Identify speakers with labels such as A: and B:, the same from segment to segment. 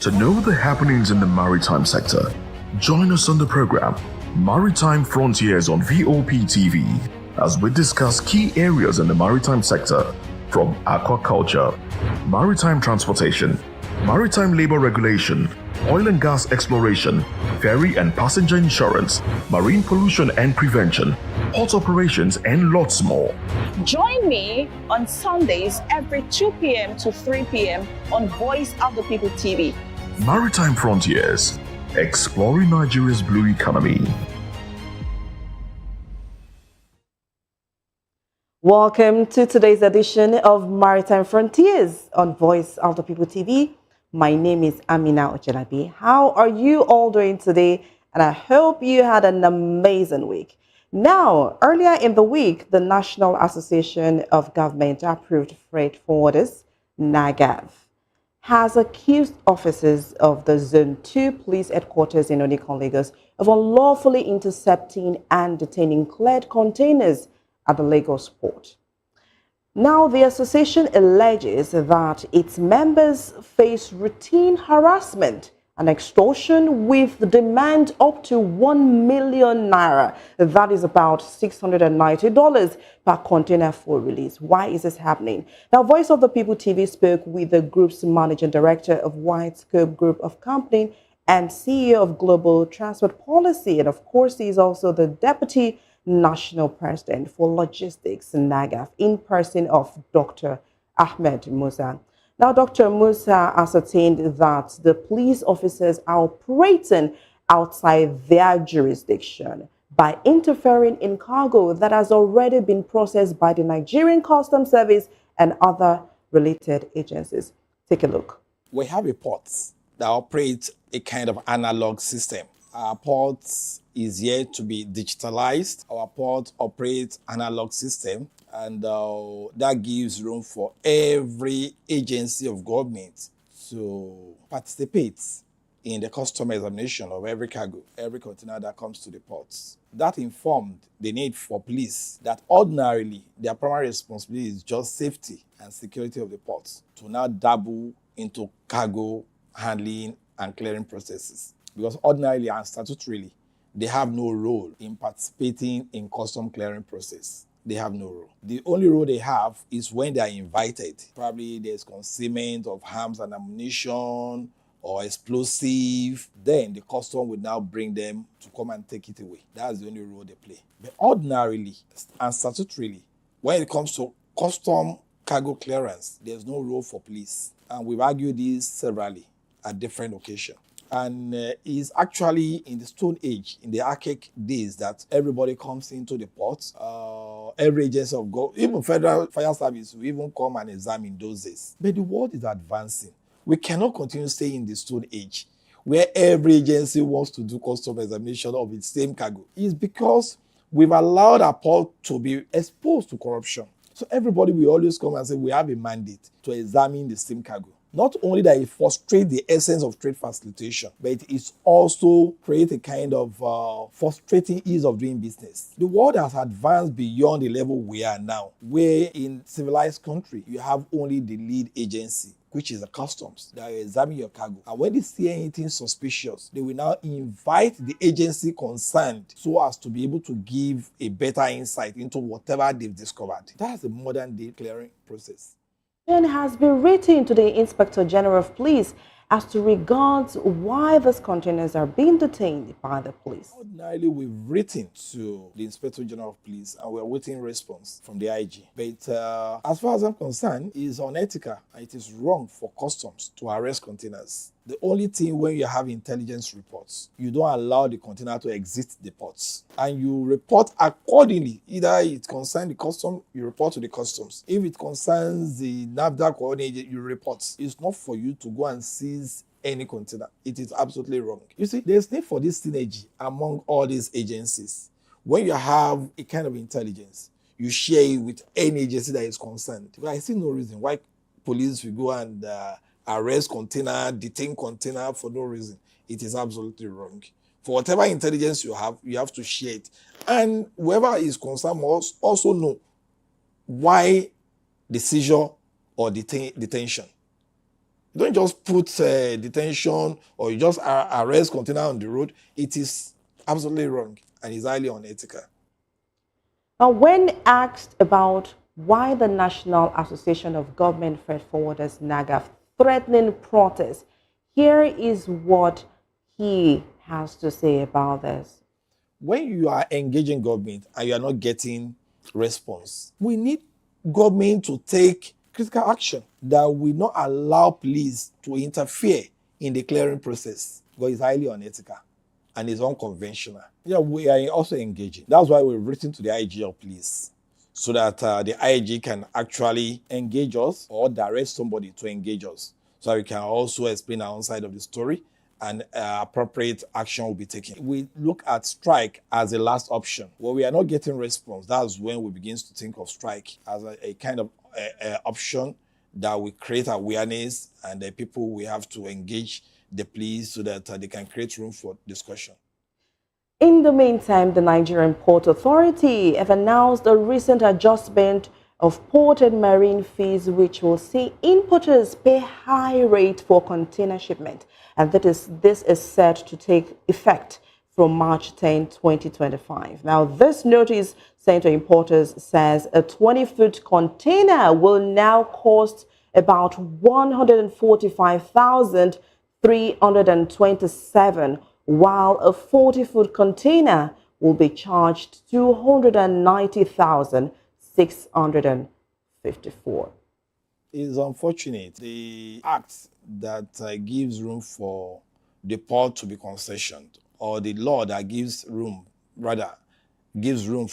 A: To know the happenings in the maritime sector, join us on the program Maritime Frontiers on VOP TV as we discuss key areas in the maritime sector from aquaculture, maritime transportation, maritime labor regulation, oil and gas exploration, ferry and passenger insurance, marine pollution and prevention, port operations, and lots more.
B: Join me on Sundays every 2 p.m. to 3 p.m. on Voice of the People TV.
A: Maritime Frontiers, exploring Nigeria's blue economy.
C: Welcome to today's edition of Maritime Frontiers on Voice of the People TV. My name is Amina Ochelabi. How are you all doing today? And I hope you had an amazing week. Now, earlier in the week, the National Association of Government Approved Freight Forwarders, NAGAF, has accused officers of the Zone 2 Police Headquarters in Onikon, Lagos, of unlawfully intercepting and detaining cleared containers at the Lagos port. Now, the association alleges that its members face routine harassment and extortion with the demand up to 1 million naira. That is about $690 per container for release. Why is this happening? Now, Voice of the People TV spoke with the group's managing director of Wide Scope Group of Company and CEO of Global Transport Policy. And of course, he is also the deputy national president for logistics in NAGAF, in person of Dr. Ahmed Musa. Now, Dr. Musa ascertained that the police officers are operating outside their jurisdiction by interfering in cargo that has already been processed by the Nigerian Customs Service and other related agencies. Take a look.
D: We have a port that operates a kind of analog system. Our port is yet to be digitalized. Our port operates analog system, and that gives room for every agency of government to participate in the custom examination of every cargo, every container that comes to the ports. That informed the need for police that ordinarily their primary responsibility is just safety and security of the ports to now dabble into cargo handling and clearing processes. Because ordinarily and statutorily, they have no role in participating in custom clearing process. They have no role. The only role they have is when they are invited. Probably there's concealment of arms and ammunition or explosive. Then the custom will now bring them to come and take it away. That's the only role they play. But ordinarily and statutorily, when it comes to custom cargo clearance, there's no role for police. And we've argued this severally at different occasions. And is actually in the Stone Age, in the archaic days, that everybody comes into the port. Every agency of government, even Federal Fire Service, will even come and examine those days. But the world is advancing. We cannot continue staying in the Stone Age, where every agency wants to do custom examination of its same cargo. It's because we've allowed our port to be exposed to corruption. So everybody will always come and say, we have a mandate to examine the same cargo. Not only that it frustrates the essence of trade facilitation, but it also creates a kind of frustrating ease of doing business. The world has advanced beyond the level we are now, where in civilized country, you have only the lead agency, which is the customs, that will examine your cargo. And when they see anything suspicious, they will now invite the agency concerned so as to be able to give a better insight into whatever they've discovered. That's the modern day clearing process.
C: Has been written to the Inspector General of Police as to regards why these containers are being detained by the police.
D: Ordinarily, we've written to the Inspector General of Police and we're waiting response from the IG. But as far as I'm concerned, it is unethical and it is wrong for customs to arrest containers. The only thing when you have intelligence reports, you don't allow the container to exit the ports. And you report accordingly. Either it concerns the custom, you report to the customs. If it concerns the NAFDAC coordinator, you report. It's not for you to go and seize any container. It is absolutely wrong. You see, there's need for this synergy among all these agencies. When you have a kind of intelligence, you share it with any agency that is concerned. Because I see no reason why police will go and arrest container, detain container for no reason. It is absolutely wrong. For whatever intelligence you have to share it. And whoever is concerned must also know why the seizure or detention. You don't just put detention or you just arrest container on the road. It is absolutely wrong and is highly unethical.
C: Now, when asked about why the National Association of Government Freight Forwarders, NAGAF, threatening protests, here is what he has to say about this.
D: When you are engaging government and you are not getting response, we need government to take critical action that will not allow police to interfere in the clearing process because it's highly unethical and it's unconventional. Yeah, we are also engaging. That's why we've written to the IG of police so that the IG can actually engage us or direct somebody to engage us so we can also explain our own side of the story and appropriate action will be taken. We look at strike as a last option. When we are not getting response, that's when we begin to think of strike as a kind of option that will create awareness and the people we have to engage the police so that they can create room for discussion.
C: In the meantime, the Nigerian Port Authority have announced a recent adjustment of port and marine fees, which will see importers pay high rate for container shipment. And this is set to take effect from March 10, 2025. Now, this notice sent to importers says a 20-foot container will now cost about 145,327, while a 40-foot container will be charged 290,654.
D: It's unfortunate. The act that gives room for the port to be concessioned, or the law that gives room for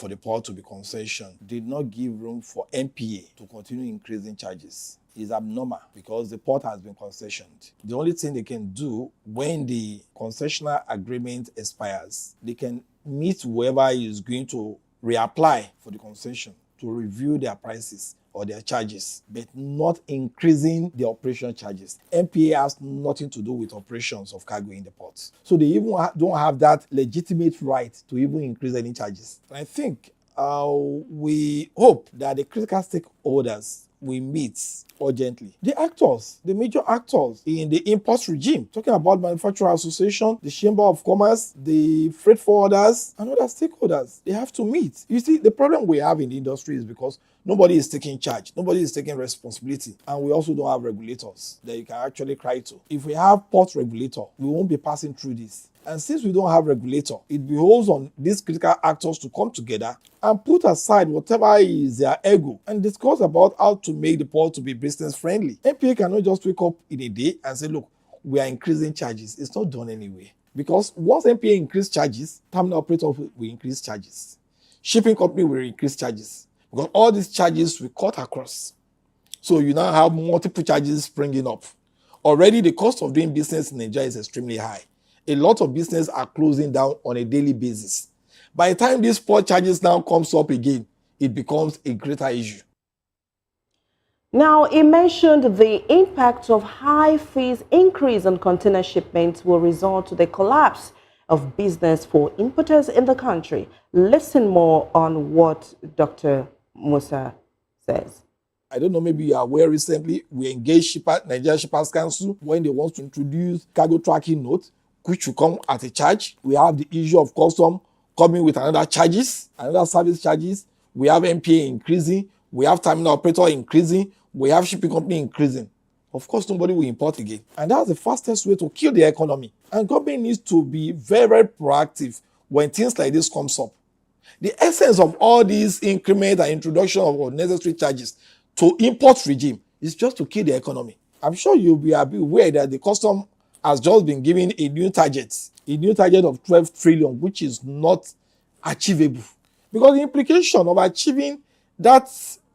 D: the port to be concessioned, did not give room for NPA to continue increasing charges. Is abnormal because the port has been concessioned. The only thing they can do when the concessional agreement expires, they can meet whoever is going to reapply for the concession to review their prices or their charges, but not increasing the operation charges. NPA has nothing to do with operations of cargo in the ports. So they even don't have that legitimate right to even increase any charges. I think we hope that the critical stakeholders we meet urgently. The actors, the major actors in the import regime, talking about Manufacturer Association, the Chamber of Commerce, the freight forwarders, and other stakeholders, they have to meet. You see, the problem we have in the industry is because nobody is taking charge, nobody is taking responsibility, and we also don't have regulators that you can actually cry to. If we have port regulator, we won't be passing through this. And since we don't have regulator, it behoves on these critical actors to come together and put aside whatever is their ego and discuss about how to make the port to be business friendly. NPA cannot just wake up in a day and say, look, we are increasing charges. It's not done anyway. Because once NPA increase charges, terminal operator will increase charges. Shipping company will increase charges. Because all these charges will cut across. So you now have multiple charges springing up. Already the cost of doing business in Nigeria is extremely high. A lot of businesses are closing down on a daily basis. By the time these port charges now comes up again, it becomes a greater issue.
C: Now, he mentioned the impact of high fees increase on container shipments will result to the collapse of business for importers in the country. Listen more on what Dr. Musa says.
D: I don't know, maybe you are aware recently, we engaged Nigeria Shippers Council when they want to introduce cargo tracking note, which will come at a charge. We have the issue of custom coming with another service charges. We have NPA increasing. We have terminal operator increasing. We have shipping company increasing. Of course, nobody will import again. And that's the fastest way to kill the economy. And government needs to be very, very proactive when things like this comes up. The essence of all these increment and introduction of unnecessary charges to import regime is just to kill the economy. I'm sure you'll be aware that the custom has just been given a new target of 12 trillion, which is not achievable. Because the implication of achieving that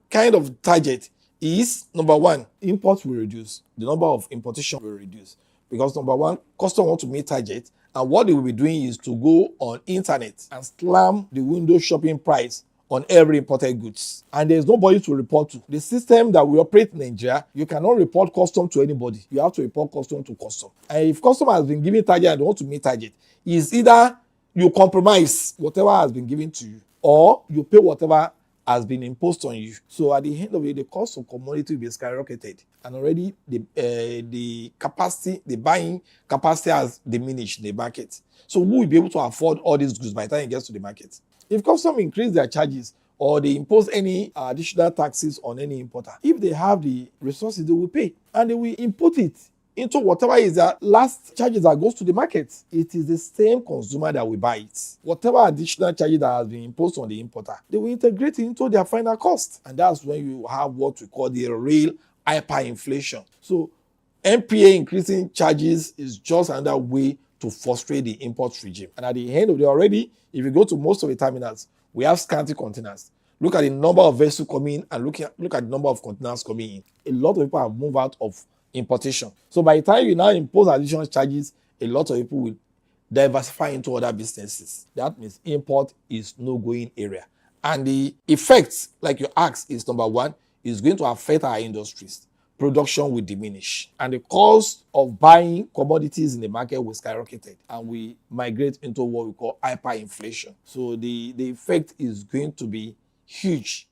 D: kind of target is, number one, imports will reduce. The number of importation will reduce. Because number one, customers want to meet target, and what they will be doing is to go on internet and slam the window shopping price on every imported goods. And there's nobody to report to. The system that we operate in Nigeria, you cannot report custom to anybody. You have to report custom to custom. And if customer has been given target and they want to meet target, it's either you compromise whatever has been given to you, or you pay whatever has been imposed on you. So at the end of it, the cost of commodity will be skyrocketed. and already the capacity, the buying capacity has diminished in the market. So who will be able to afford all these goods by the time it gets to the market? If customers increase their charges or they impose any additional taxes on any importer, if they have the resources, they will pay and they will input it into whatever is the last charges that goes to the market. It is the same consumer that will buy it. Whatever additional charges that has been imposed on the importer, they will integrate it into their final cost. And that's when you have what we call the real hyperinflation. So MPA increasing charges is just another way to frustrate the import regime. And at the end of the day already, if you go to most of the terminals, we have scanty containers. Look at the number of vessels coming in and look at the number of containers coming in. A lot of people have moved out of importation. So by the time you now impose additional charges, a lot of people will diversify into other businesses. That means import is no going area. And the effects, like you asked, is number one, is going to affect our industries. Production will diminish. And the cost of buying commodities in the market will skyrocket. And we migrate into what we call hyperinflation. So the effect is going to be huge.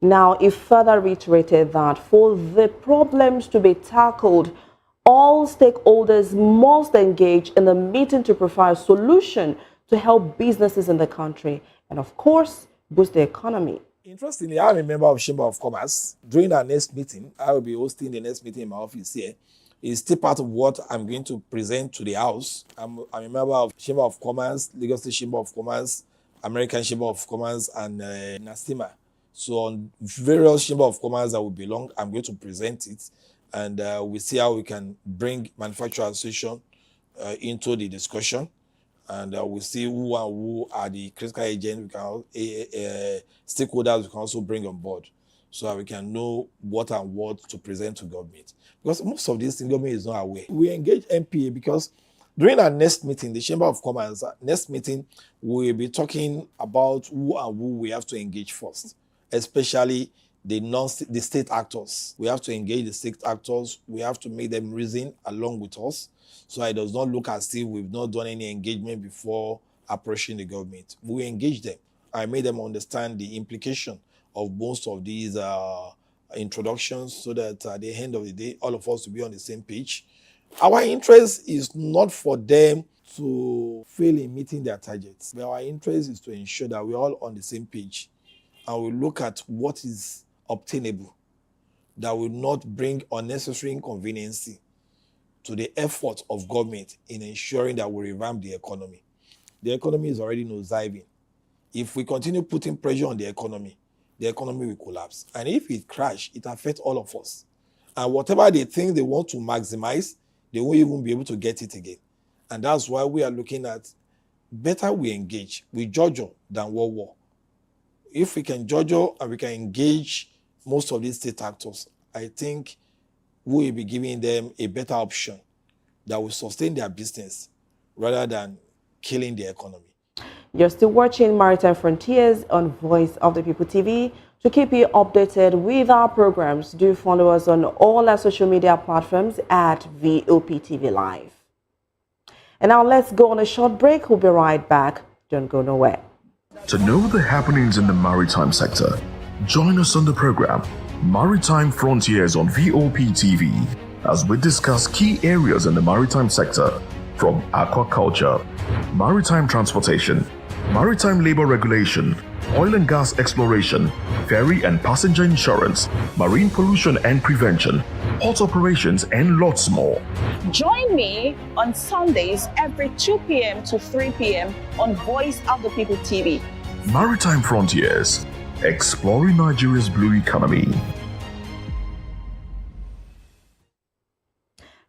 C: Now, he further reiterated that for the problems to be tackled, all stakeholders must engage in the meeting to provide a solution to help businesses in the country and, of course, boost the economy.
D: Interestingly, I'm a member of Chamber of Commerce. During our next meeting, I will be hosting the next meeting in my office here. It's still part of what I'm going to present to the House. I'm a member of Chamber of Commerce, Lagos State Chamber of Commerce, American Chamber of Commerce, and NASTIMA. So on various Chamber of Commerce that will belong, I'm going to present it, and we'll see how we can bring Manufacturer Association into the discussion, and we'll see who are the critical agents, stakeholders we can also bring on board, so that we can know what to present to government. Because most of these things, government is not aware. We engage MPA because during our next meeting, the Chamber of Commerce, next meeting, we'll be talking about who we have to engage first, especially the state actors. We have to engage the state actors. We have to make them reason along with us, so it does not look as if we've not done any engagement before approaching the government. We engage them. I made them understand the implication of most of these introductions, so that at the end of the day, all of us will be on the same page. Our interest is not for them to fail in meeting their targets, but our interest is to ensure that we're all on the same page, and we look at what is obtainable that will not bring unnecessary inconvenience to the effort of government in ensuring that we revamp the economy. The economy is already nosediving. If we continue putting pressure on the economy will collapse. And if it crashes, it affects all of us. And whatever they think they want to maximize, they won't even be able to get it again. And that's why we are looking at better we engage with Jojo than war. If we can Jojo and we can engage most of these state actors, I think we will be giving them a better option that will sustain their business rather than killing the economy.
C: You're still watching Maritime Frontiers on Voice of the People TV. To keep you updated with our programs, do follow us on all our social media platforms at VOP TV Live. And now let's go on a short break. We'll be right back. Don't go nowhere.
A: To know the happenings in the maritime sector, join us on the program Maritime Frontiers on VOP TV as we discuss key areas in the maritime sector, from aquaculture, maritime transportation, maritime labor regulation, oil and gas exploration, ferry and passenger insurance, marine pollution and prevention, port operations, and lots more.
B: Join me on Sundays every 2 p.m. to 3 p.m. on Voice of the People TV.
A: Maritime Frontiers, exploring Nigeria's blue economy.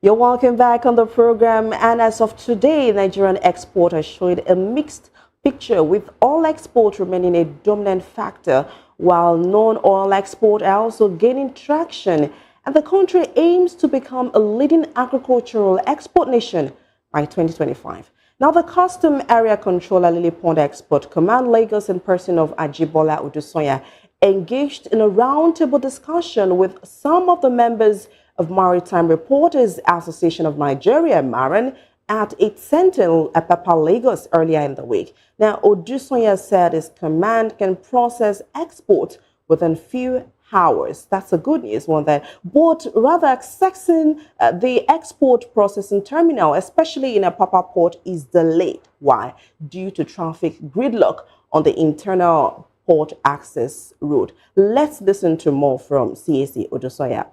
C: You're welcome back on the program. And as of today, Nigerian exporters showed a mixed picture, with oil export remaining a dominant factor, while non-oil export are also gaining traction. And the country aims to become a leading agricultural export nation by 2025. Now, the Custom Area Controller Lilly Pond Export Command Lagos, in person of Ajibola Odusonya, engaged in a roundtable discussion with some of the members of Maritime Reporters Association of Nigeria, MARAN, at its center in Apapa, Lagos, earlier in the week. Now, Odusonya said his command can process export within few hours. That's a good news one there. But rather accessing the export processing terminal, especially in a Apapa port, is delayed. Why? Due to traffic gridlock on the internal port access road. Let's listen to more from CAC Ojosoya.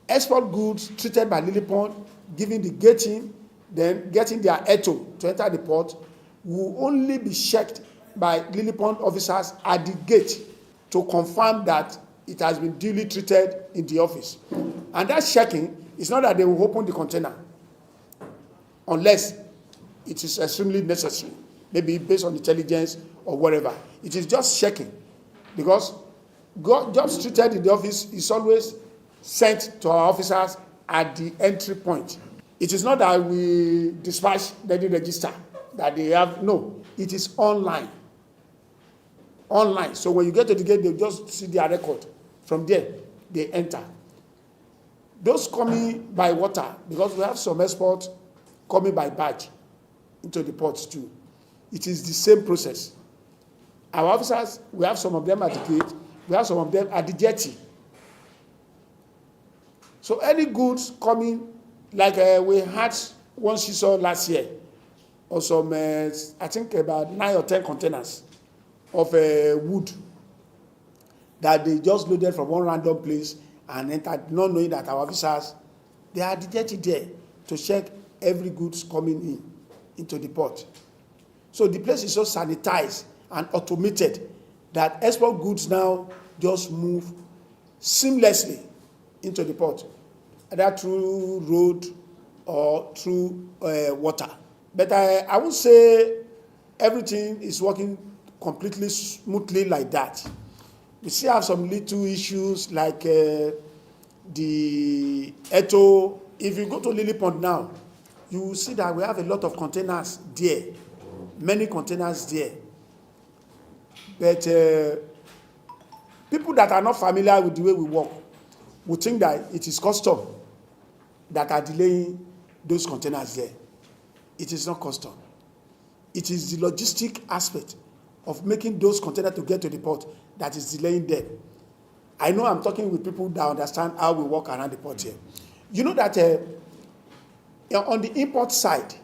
E: Export goods treated by Lilly Pond, giving the gating, then getting their ETO to enter the port, will only be checked by Lilly Pond officers at the gate to confirm that it has been duly treated in the office. And that checking is not that they will open the container unless it is extremely necessary, maybe based on intelligence or whatever. It is just checking, because jobs treated in the office is always sent to our officers at the entry point. It is not that we dispatch the register that they have. No, it is online. Online. So when you get to the gate, they just see their record. From there, they enter. Those coming by water, because we have some exports coming by barge into the ports too. It is the same process. Our officers, we have some of them at the gate, we have some of them at the jetty. So any goods coming, like we had one she saw last year, or some, I think about 9 or 10 containers of wood that they just loaded from one random place and entered, not knowing that our officers, they are detected there to check every goods coming into the port. So the place is so sanitized and automated that export goods now just move seamlessly into the port, either through road or through water. But I would say everything is working completely smoothly like that. We still have some little issues like the ETO. If you go to Lilly Pond now, you will see that we have a lot of containers there, many containers there. But people that are not familiar with the way we work would think that it is custom that are delaying those containers there. It is not custom. It is the logistic aspect of making those containers to get to the port that is delaying them. I know I'm talking with people that understand how we work around the port here. You know that on the import side,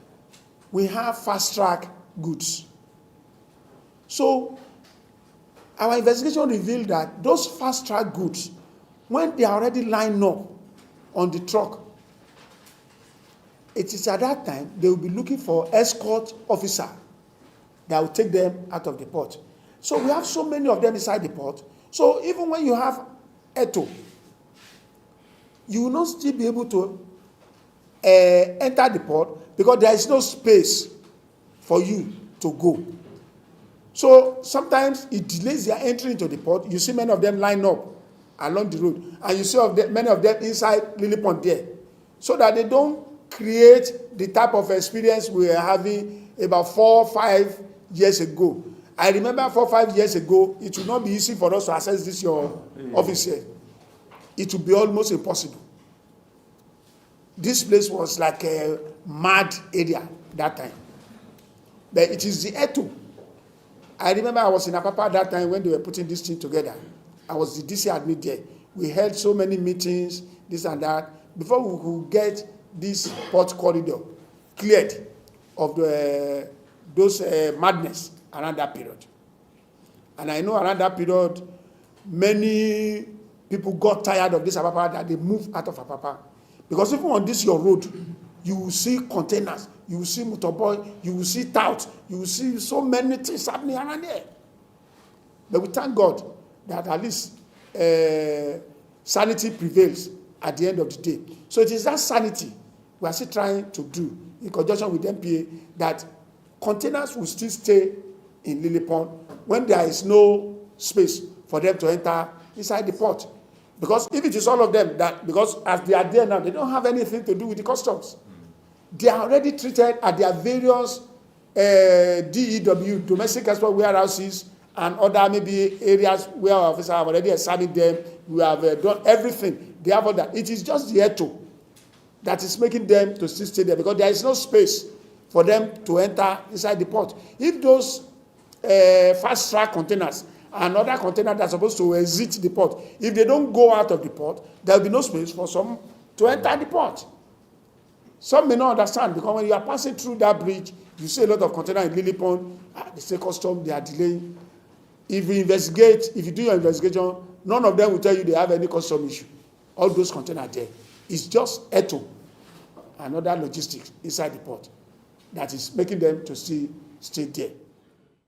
E: we have fast-track goods. So our investigation revealed that those fast-track goods, when they are already lined up on the truck, it is at that time they will be looking for escort officer that will take them out of the port. So we have so many of them inside the port. So even when you have ETO, you will not still be able to enter the port because there is no space for you to go. So sometimes it delays their entry into the port. You see many of them line up along the road, and you see many of them inside Lilly Pond there, so that they don't create the type of experience we were having about 4 or 5 years ago. I remember 4 or 5 years ago, it would not be easy for us to access this your office here. It would be almost impossible. This place was like a mad area that time. But it is the ETO. I remember I was in Apapa that time when they were putting this thing together. I was the DC admin there. We held so many meetings, this and that, before we could get this port corridor cleared of those madness around that period. And I know around that period, many people got tired of this Apapa that they moved out of Apapa. Because even on this your road, you will see containers, you will see motorboy, you will see tout, you will see so many things happening around there. But we thank God that at least sanity prevails at the end of the day. So it is that sanity we are still trying to do in conjunction with MPA, that containers will still stay in Lilly Pond when there is no space for them to enter inside the port. Because if it is all of them, that because as they are there now, they don't have anything to do with the customs. They are already treated at their various DEW, domestic export warehouses, and other maybe areas where our officers have already examined them. We have done everything. They have all that. It is just the ETO that is making them to still stay there, because there is no space for them to enter inside the port. If those fast-track containers and other containers that are supposed to exit the port. If they don't go out of the port, there will be no space for some to enter the port. Some may not understand, because when you are passing through that bridge, you see a lot of containers in Lilly Pond. They say custom, they are delaying. If you investigate, if you do your investigation, none of them will tell you they have any custom issue. All those containers there. It's just Eto and other logistics inside the port that is making them to stay there.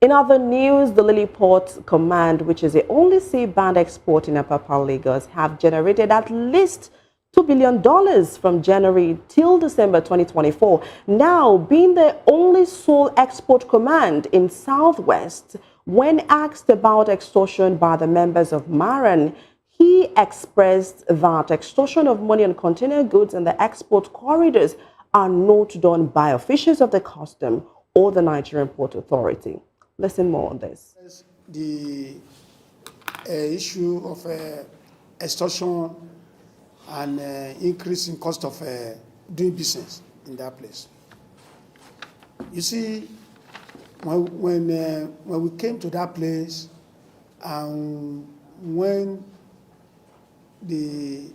C: In other news, the Lilly Port Command, which is the only sea-bound export in Upper Lagos, have generated at least $2 billion from January till December 2024. Now, being the only sole export command in Southwest, when asked about extortion by the members of MARAN, he expressed that extortion of money on container goods in the export corridors are not done by officials of the custom or the Nigerian Port Authority. Listen more on this.
E: The issue of extortion and increase in cost of doing business in that place. You see, when we came to that place, and when the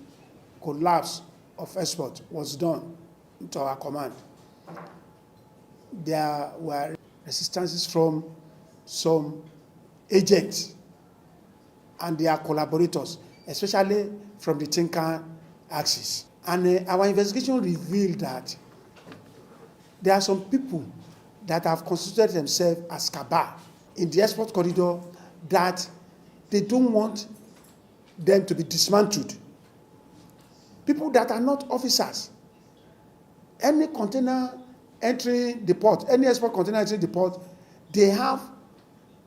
E: collapse of export was done into our command, there were resistances from some agents and their collaborators, especially from the Tinker Axis. And our investigation revealed that there are some people that have constituted themselves as cabal in the export corridor, that they don't want them to be dismantled. People that are not officers. Any container entering the port, any export container entering the port, they have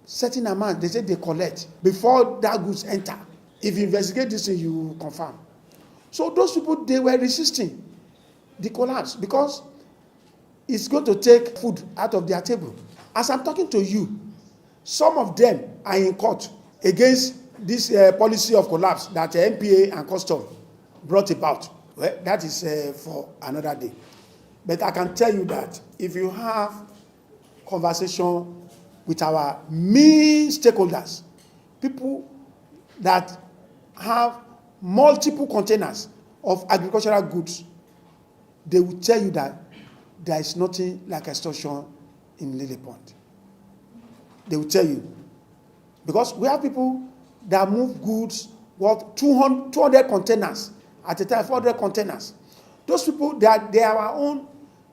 E: certain amount, they say they collect before that goods enter. If you investigate this thing, you confirm. So those people, they were resisting the collapse, because it's going to take food out of their table. As I'm talking to you, some of them are in court against this policy of collapse that NPA and custom brought about. Well, that is for another day. But I can tell you that if you have conversation with our main stakeholders, people that have multiple containers of agricultural goods, they will tell you that there is nothing like extortion in Lilly Pond. They will tell you. Because we have people that move goods worth 200 containers at a time, 400 containers. Those people, they are our own,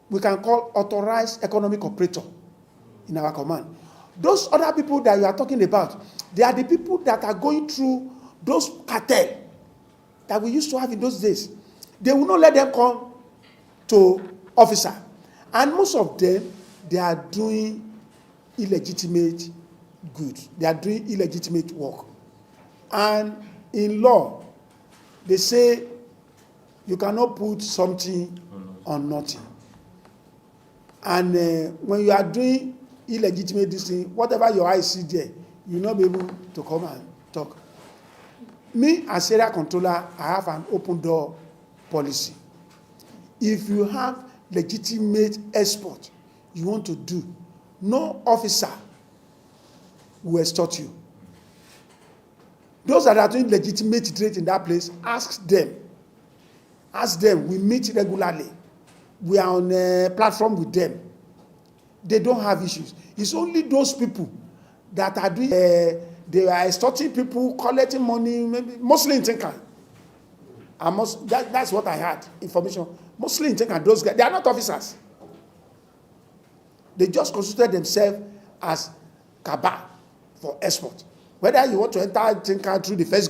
E: we can call authorized economic operator in our command. Those other people that you are talking about, they are the people that are going through those cartel that we used to have in those days. They will not let them come to officer. And most of them, they are doing illegitimate goods. They are doing illegitimate work. And in law, they say you cannot put something on nothing. And when you are doing illegitimate this thing, whatever your eyes see there, you will not be able to come and talk. Me, as area controller, I have an open door policy. If you have legitimate export you want to do, no officer will extort you. Those that are doing legitimate trade in that place, ask them. Ask them. We meet regularly. We are on a platform with them. They don't have issues. It's only those people that are doing, they are extorting people, collecting money, maybe, mostly in Tinker. That's what I had, information. Mostly in Tinker, those guys, they are not officers. They just consider themselves as cabal for export. Whether you want to enter Tinker through the first